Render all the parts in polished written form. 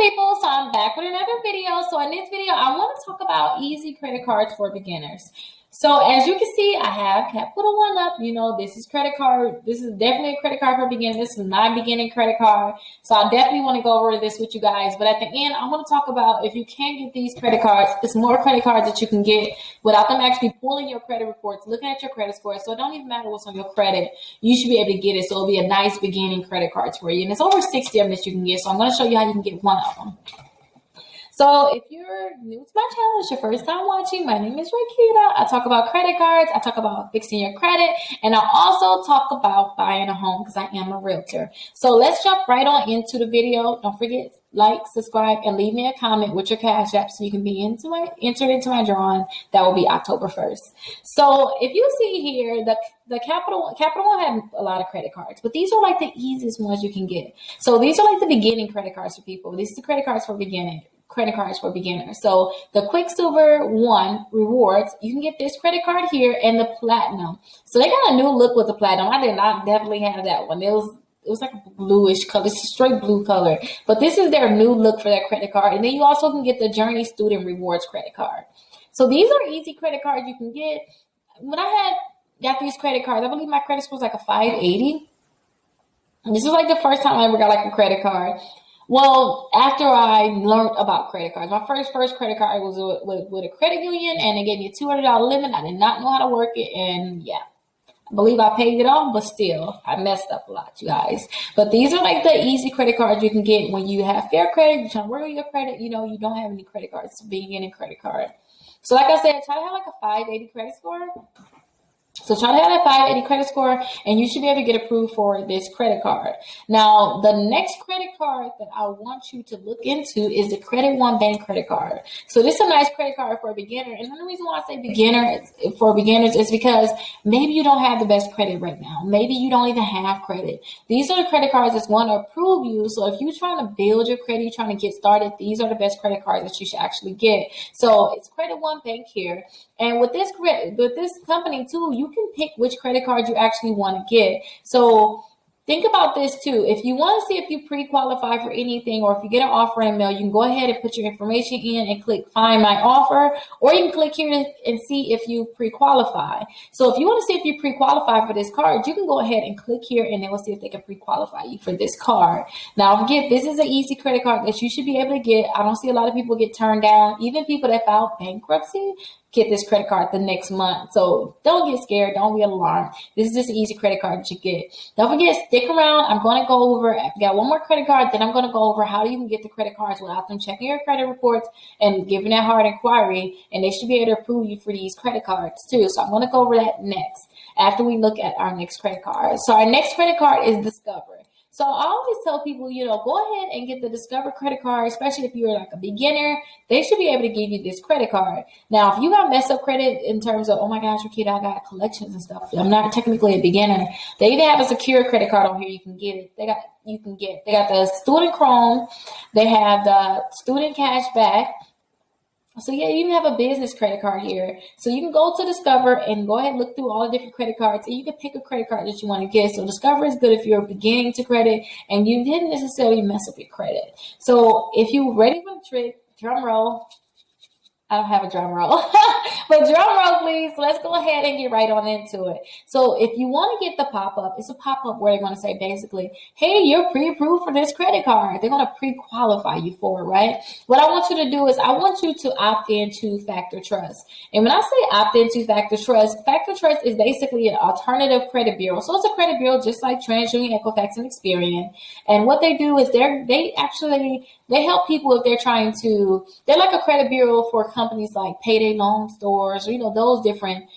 people, so I'm back with another video. So in this video, I want to talk about easy credit cards for beginners. So as you can see, I have Capital One up. You know, this is credit card. This is definitely a credit card for beginners. This is my beginning credit card. So I definitely want to go over this with you guys. But at the end, I want to talk about if you can get these credit cards, it's more credit cards that you can get without them actually pulling your credit reports, looking at your credit score. So it don't even matter what's on your credit. You should be able to get it. So it'll be a nice beginning credit cards for you. And it's over 60 of them that you can get. So I'm going to show you how you can get one of them. So if you're new to my channel, it's your first time watching, my name is Rickita. I talk about credit cards, I talk about fixing your credit, and I also talk about buying a home because I am a realtor. So let's jump right on into the video. Don't forget, like, subscribe, and leave me a comment with your Cash App so you can be entered into my drawing. That will be October 1st. So if you see here, the Capital One have a lot of credit cards, but these are like the easiest ones you can get. So these are like the beginning credit cards for people. These are the credit cards for beginners. So the Quicksilver One rewards, you can get this credit card here and the Platinum. So they got a new look with the Platinum. I did not definitely have that one. It was like a bluish color. It's a straight blue color. But this is their new look for that credit card. And then you also can get the Journey Student Rewards credit card. So these are easy credit cards you can get. When I got these credit cards, I believe my credit score was like a 580. And this is like the first time I ever got like a credit card. Well, after I learned about credit cards, my first credit card was with a credit union, and they gave me a $200 limit. I did not know how to work it, and yeah, I believe I paid it off, but still, I messed up a lot, you guys. But these are like the easy credit cards you can get when you have fair credit, you're trying to work on your credit, you know, you don't have any credit cards, being in a credit card. So like I said, try to have like a 580 credit score. So try to have that 580 credit score, and you should be able to get approved for this credit card. Now, the next credit card that I want you to look into is the Credit One Bank credit card. So this is a nice credit card for a beginner. And the reason why I say beginners is because maybe you don't have the best credit right now. Maybe you don't even have credit. These are the credit cards that want to approve you. So if you're trying to build your credit, you're trying to get started, these are the best credit cards that you should actually get. So it's Credit One Bank here. And with this company too, you can pick which credit card you actually want to get. So think about this too. If you want to see if you pre-qualify for anything, or if you get an offer in the mail, you can go ahead and put your information in and click Find My Offer, or you can click here and see if you pre-qualify. So if you want to see if you pre-qualify for this card, you can go ahead and click here, and they will see if they can pre-qualify you for this card. Now, again, this is an easy credit card that you should be able to get. I don't see a lot of people get turned down. Even people that filed bankruptcy get this credit card the next month. So don't get scared. Don't be alarmed. This is just an easy credit card that you get. Don't forget, stick around. I'm going to go over, I've got one more credit card, then I'm going to go over how you can get the credit cards without them checking your credit reports and giving that hard inquiry. And they should be able to approve you for these credit cards too. So I'm going to go over that next after we look at our next credit card. So our next credit card is Discover. So I always tell people, you know, go ahead and get the Discover credit card, especially if you're like a beginner. They should be able to give you this credit card. Now, if you got messed up credit in terms of, oh my gosh, Rickita, I got collections and stuff, I'm not technically a beginner. They even have a secure credit card on here. You can get it. They got the Student Chrome. They have the Student Cashback. So yeah, you even have a business credit card here. So you can go to Discover and go ahead and look through all the different credit cards, and you can pick a credit card that you want to get. So Discover is good if you're beginning to credit and you didn't necessarily mess up your credit. So if you're ready for the trick, drum roll. I don't have a drum roll, but drum roll, please. Let's go ahead and get right on into it. So if you want to get the pop-up, it's a pop-up where they're going to say basically, hey, you're pre-approved for this credit card. They're going to pre-qualify you for it, right? What I want you to do is I want you to opt into Factor Trust. And when I say opt into Factor Trust is basically an alternative credit bureau. So it's a credit bureau just like TransUnion, Equifax, and Experian. And what they do is they help people if they're trying to, they're like a credit bureau for companies like Payday Loan Stores, or, you know, those different,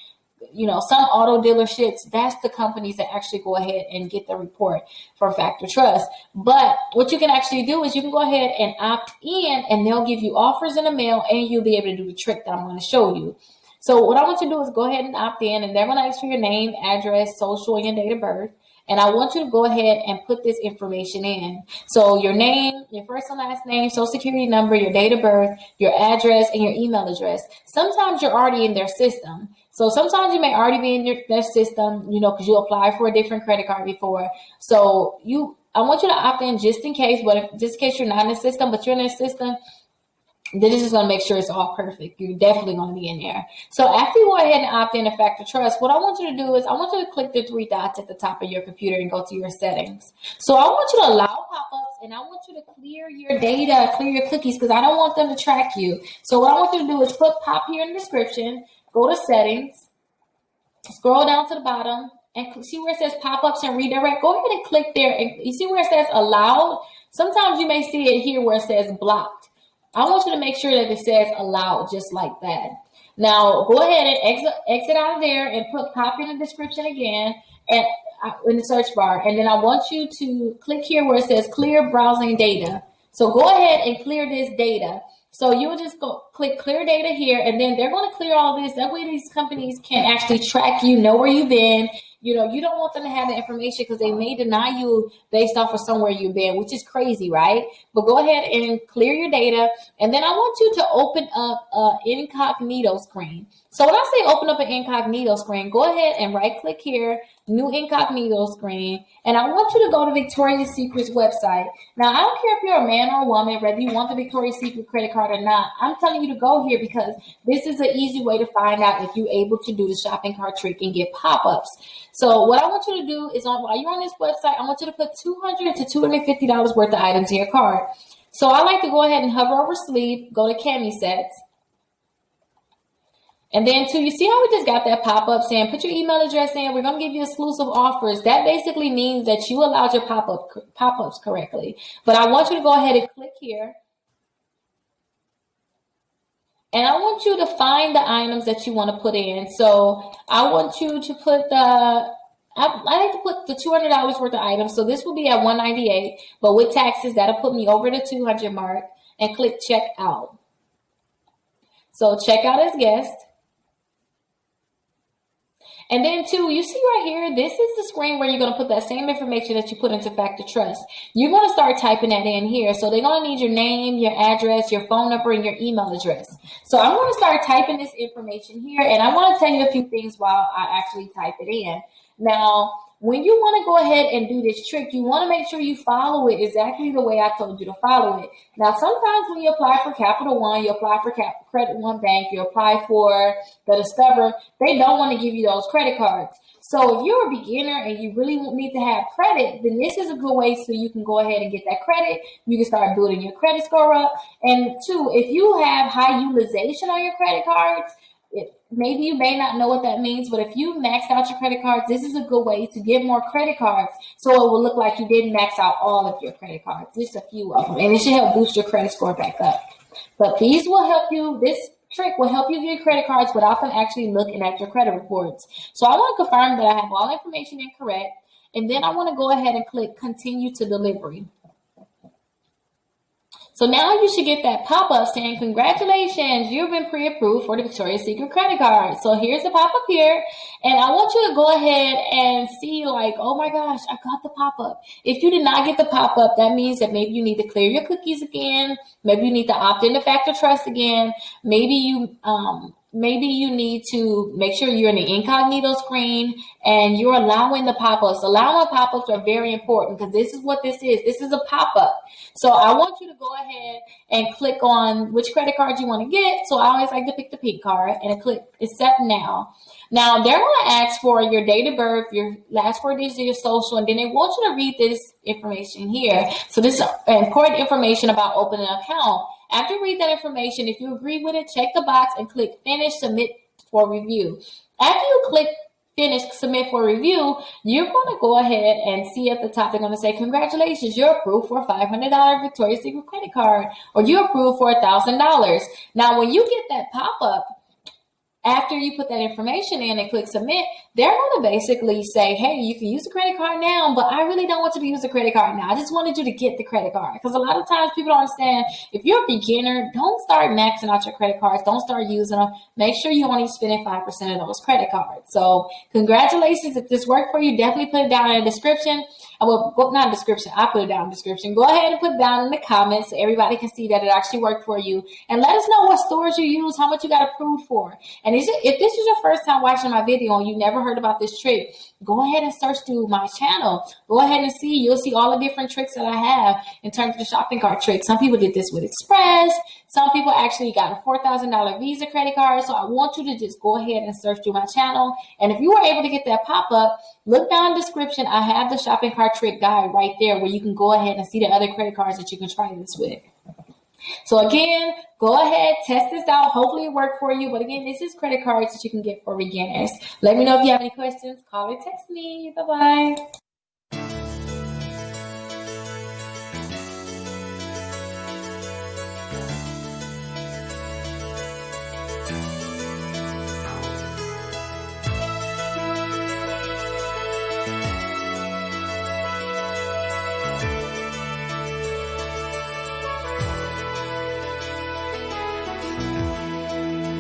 you know, some auto dealerships. That's the companies that actually go ahead and get the report for Factor Trust. But what you can actually do is you can go ahead and opt in, and they'll give you offers in the mail, and you'll be able to do the trick that I'm going to show you. So what I want you to do is go ahead and opt in, and they're going to ask for your name, address, social, and your date of birth. And I want you to go ahead and put this information in. So your name, your first and last name, social security number, your date of birth, your address, and your email address. Sometimes you're already in their system. So sometimes you may already be in their system, you know, because you applied for a different credit card before. So I want you to opt in just in case, but if just in case you're not in the system, but you're in the system, then it's just going to make sure it's all perfect. You're definitely going to be in there. So after you go ahead and opt in to Factor Trust, what I want you to do is I want you to click the three dots at the top of your computer and go to your settings. So I want you to allow pop-ups, and I want you to clear your data, clear your cookies, because I don't want them to track you. So what I want you to do is put pop here in the description, go to settings, scroll down to the bottom, and see where it says pop-ups and redirect. Go ahead and click there, and you see where it says allowed? Sometimes you may see it here where it says blocked. I want you to make sure that it says allowed, just like that. Now, go ahead and exit out of there and put pop in the description again and in the search bar. And then I want you to click here where it says clear browsing data. So go ahead and clear this data. So you will just go click clear data here, and then they're going to clear all this. That way these companies can actually track you, know where you've been. You know, you don't want them to have the information because they may deny you based off of somewhere you've been, which is crazy, right? But go ahead and clear your data. And then I want you to open up an incognito screen. So when I say open up an incognito screen, go ahead and right click here, new incognito screen. And I want you to go to Victoria's Secret's website. Now, I don't care if you're a man or a woman, whether you want the Victoria's Secret credit card or not. I'm telling you to go here because this is an easy way to find out if you're able to do the shopping cart trick and get pop-ups. So what I want you to do is while you're on this website, I want you to put $200 to $250 worth of items in your cart. So I like to go ahead and hover over sleeve, go to Cami sets. And then you see how we just got that pop-up saying, put your email address in. We're going to give you exclusive offers. That basically means that you allowed your pop-ups correctly. But I want you to go ahead and click here. And I want you to find the items that you want to put in. So I want you to put I like to put the $200 worth of items. So this will be at $198, but with taxes, that'll put me over the $200 mark, and click check out. So check out as guest. And then you see right here, this is the screen where you're going to put that same information that you put into Factor Trust. You're going to start typing that in here. So they're going to need your name, your address, your phone number, and your email address. So I'm going to start typing this information here, and I want to tell you a few things while I actually type it in. Now, when you want to go ahead and do this trick, you want to make sure you follow it exactly the way I told you to follow it. Now, sometimes when you apply for Capital One, you apply for Credit One Bank, you apply for the Discover, they don't want to give you those credit cards. So if you're a beginner and you really need to have credit, then this is a good way so you can go ahead and get that credit. You can start building your credit score up. And two, if you have high utilization on your credit cards, maybe you may not know what that means, but if you maxed out your credit cards, this is a good way to get more credit cards so it will look like you didn't max out all of your credit cards, just a few of them, and it should help boost your credit score back up. But these will help you, this trick will help you get credit cards without them actually looking at your credit reports. So I want to confirm that I have all information incorrect, and then I want to go ahead and click continue to delivery. So now you should get that pop-up saying, congratulations, you've been pre-approved for the Victoria's Secret credit card. So here's the pop-up here. And I want you to go ahead and see like, oh my gosh, I got the pop-up. If you did not get the pop-up, that means that maybe you need to clear your cookies again. Maybe you need to opt into Factor Trust again. Maybe you need to make sure you're in the incognito screen and you're allowing the pop-ups. Allowing pop-ups are very important because this is what this is. This is a pop-up. So I want you to go ahead and click on which credit card you want to get. So I always like to pick the pink card and click accept now. Now they're going to ask for your date of birth, your last 4 digits of your social, and then they want you to read this information here. So this is important information about opening an account. After you read that information, if you agree with it, check the box and click finish, submit for review. After you click finish, submit for review, you're going to go ahead and see at the top, they're going to say, congratulations, you're approved for a $500 Victoria's Secret credit card, or you're approved for $1,000. Now, when you get that pop-up, after you put that information in and click submit, they're going to basically say, hey, you can use the credit card now, but I really don't want you to use the credit card now. I just wanted you to get the credit card. Because a lot of times people don't understand, if you're a beginner, don't start maxing out your credit cards. Don't start using them. Make sure you're only spending 5% of those credit cards. So congratulations. If this worked for you, definitely put it down in the description. Well, not description. I put it down in description. Go ahead and put it down in the comments so everybody can see that it actually worked for you. And let us know what stores you use, how much you got approved for. And if this is your first time watching my video and you never heard about this trick, go ahead and search through my channel. Go ahead and see. You'll see all the different tricks that I have in terms of the shopping cart trick. Some people did this with Express. Some people actually got a $4,000 Visa credit card. So I want you to just go ahead and search through my channel. And if you were able to get that pop-up, look down in the description. I have the shopping cart trick guide right there where you can go ahead and see the other credit cards that you can try this with. So again, go ahead, test this out. Hopefully it worked for you. But again, this is credit cards that you can get for beginners. Let me know if you have any questions. Call or text me. Bye-bye.